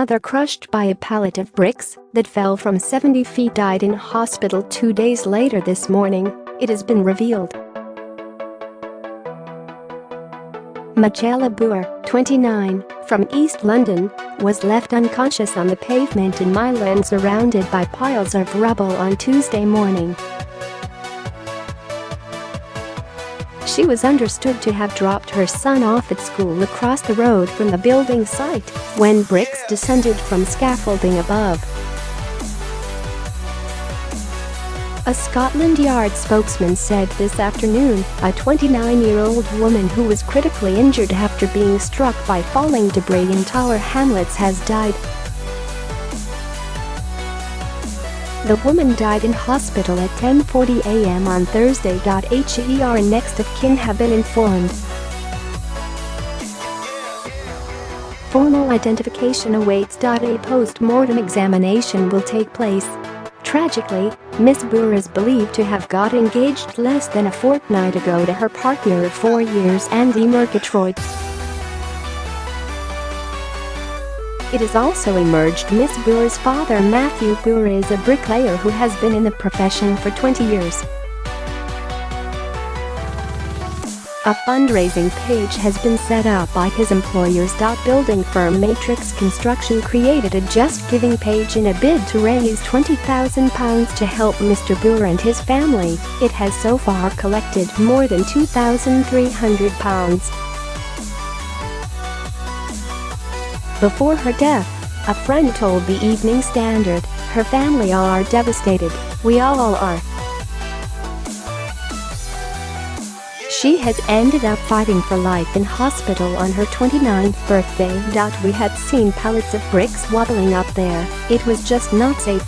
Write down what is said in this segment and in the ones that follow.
mother crushed by a pallet of bricks that fell from 70 feet died in hospital 2 days later this morning, it has been revealed. Michaela Boor, 29, from East London, was left unconscious on the pavement in Mile and surrounded by piles of rubble on Tuesday morning. She was understood to have dropped her son off at school across the road from the building site when bricks descended from scaffolding above. A Scotland Yard spokesman said this afternoon a 29-year-old woman who was critically injured after being struck by falling debris in Tower Hamlets has died. The woman died in hospital at 10:40 a.m. on Thursday.Her. Her next of kin have been informed. Formal identification awaits.A. post-mortem examination will take place. Tragically, Miss Boor is believed to have got engaged less than a fortnight ago to her partner of 4 years, Andy Murgatroyd. It has also emerged Miss Boor's father Matthew Boor is a bricklayer who has been in the profession for 20 years. A fundraising page has been set up by his employers.Building firm Maytrix Construction created a Just Giving page in a bid to raise £20,000 to help Mr Boor and his family. It has so far collected more than £2,300. Before her death, a friend told the Evening Standard, "Her family are devastated. We all are." She has ended up fighting for life in hospital on her 29th birthday. We had seen pallets of bricks wobbling up there. It was just not safe.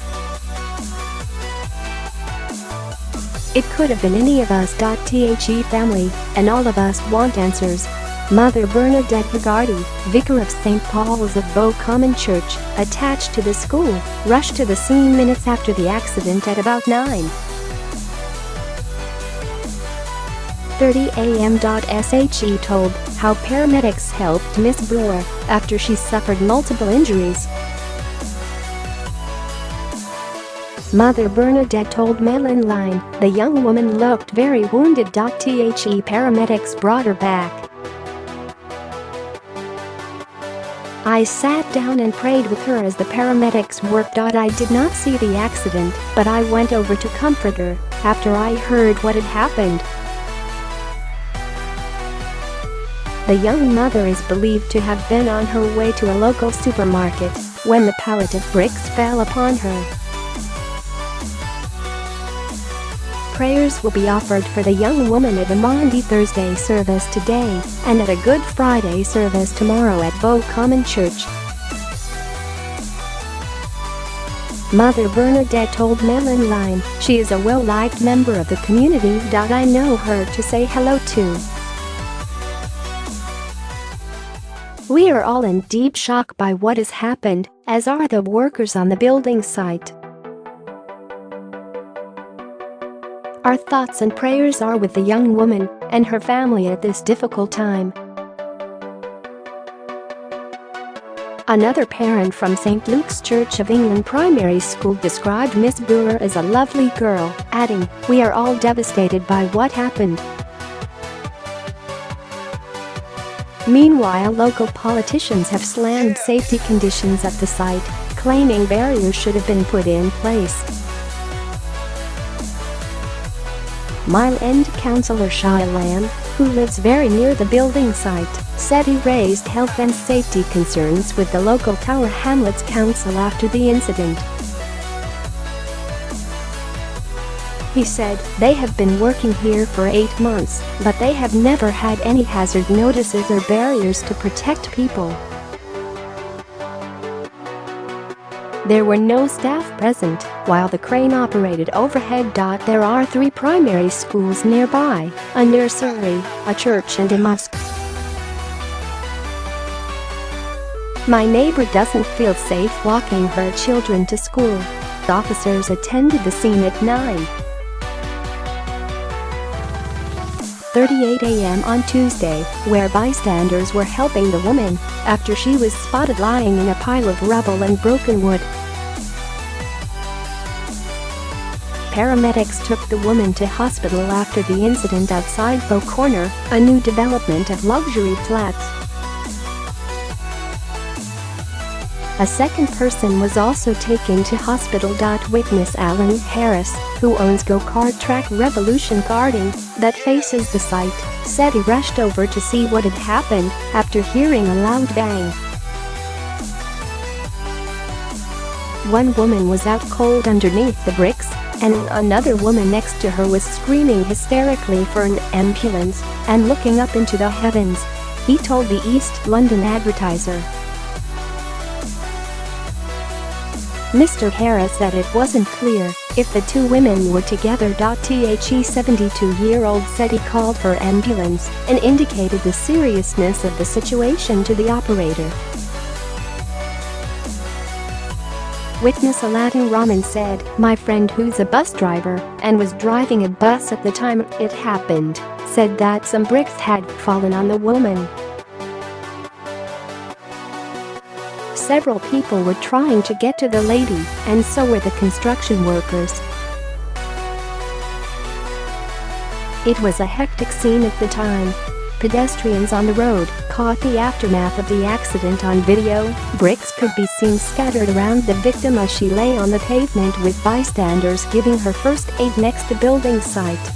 It could have been any of us.The family, and all of us want answers. Mother Bernadette Hegarty, vicar of St Paul's of Bow Common Church, attached to the school, rushed to the scene minutes after the accident at about 9:30 a.m. She told how paramedics helped Miss Boor after she suffered multiple injuries. Mother Bernadette told Mail Line the young woman looked very wounded.The paramedics brought her back. "I sat down and prayed with her as the paramedics worked.I. I did not see the accident, but I went over to comfort her after I heard what had happened." The young mother is believed to have been on her way to a local supermarket when the pallet of bricks fell upon her. Prayers will be offered for the young woman at a Maundy Thursday service today and at a Good Friday service tomorrow at Bow Common Church. Mother Bernadette told Mail Line she is a well-liked member of the community. I know her to say hello to. "We are all in deep shock by what has happened, as are the workers on the building site. Our thoughts and prayers are with the young woman and her family at this difficult time." Another parent from St Luke's Church of England Primary School described Miss Boor as a lovely girl, adding, "We are all devastated by what happened." Meanwhile, local politicians have slammed safety conditions at the site, claiming barriers should have been put in place. Mile End Councillor Shah Alam, who lives very near the building site, said he raised health and safety concerns with the local Tower Hamlets Council after the incident. He said, "They have been working here for 8 months, but they have never had any hazard notices or barriers to protect people. There were no staff present while the crane operated overhead. There are 3 primary schools nearby, a nursery, a church and a mosque. My neighbor doesn't feel safe walking her children to school." Officers attended the scene at 9:30 9:38 a.m. on Tuesday, where bystanders were helping the woman after she was spotted lying in a pile of rubble and broken wood. Paramedics took the woman to hospital after the incident outside Bow Corner, a new development of luxury flats. A second person was also taken to hospital. Witness Alan Harris, who owns go-kart track Revolution Karting that faces the site, said he rushed over to see what had happened after hearing a loud bang. One woman was out cold underneath the bricks, and another woman next to her was screaming hysterically for an ambulance and looking up into the heavens, he told the East London Advertiser. Mr. Harris said it wasn't clear if the two women were together. The 72-year-old said he called for ambulance and indicated the seriousness of the situation to the operator. Witness Aladdin Rahman said, "My friend, who's a bus driver and was driving a bus at the time it happened, said that some bricks had fallen on the woman. Several people were trying to get to the lady, and so were the construction workers. It was a hectic scene at the time. Pedestrians on the road caught the aftermath of the accident on video. Bricks could be seen scattered around the victim as she lay on the pavement, with bystanders giving her first aid next to building site."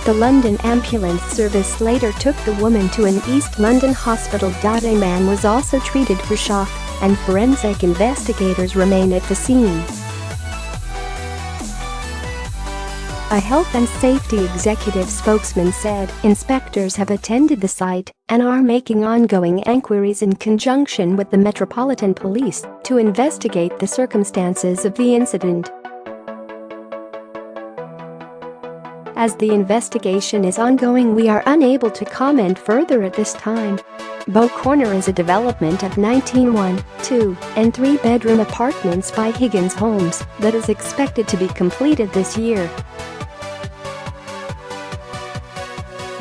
The London Ambulance Service later took the woman to an East London hospital. A man was also treated for shock, and forensic investigators remain at the scene. A health and safety executive spokesman said inspectors have attended the site and are making ongoing inquiries in conjunction with the Metropolitan Police to investigate the circumstances of the incident. As the investigation is ongoing, we are unable to comment further at this time. Bow Corner is a development of 19 1, 2, and 3-bedroom apartments by Higgins Homes that is expected to be completed this year.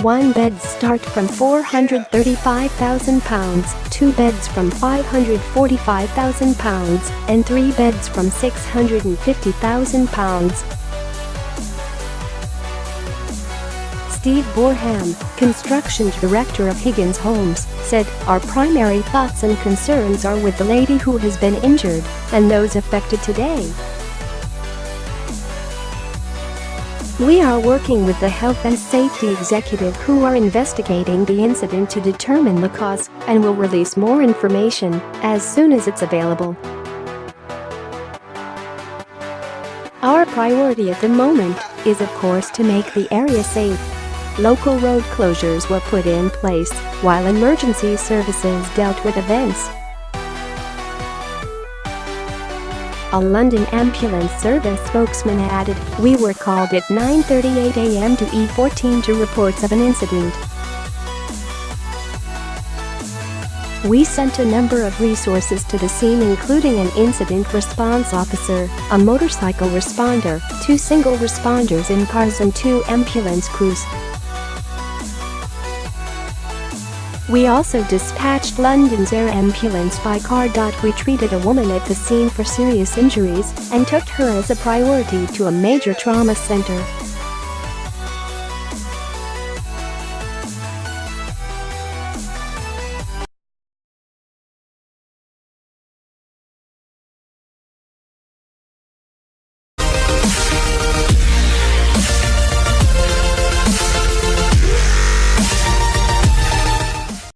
One beds start from £435,000, 2 beds from £545,000, and 3 beds from £650,000. Steve Borham, construction director of Higgins Homes, said, "Our primary thoughts and concerns are with the lady who has been injured and those affected today. We are working with the health and safety executive who are investigating the incident to determine the cause and will release more information as soon as it's available. Our priority at the moment is, of course, to make the area safe. Local road closures were put in place while emergency services dealt with events." A London Ambulance Service spokesman added, "We were called at 9:38 a.m. to E14 to reports of an incident. We sent a number of resources to the scene, including an incident response officer, a motorcycle responder, 2 single responders in cars and 2 ambulance crews. We also dispatched London's air ambulance by car. We treated a woman at the scene for serious injuries and took her as a priority to a major trauma center."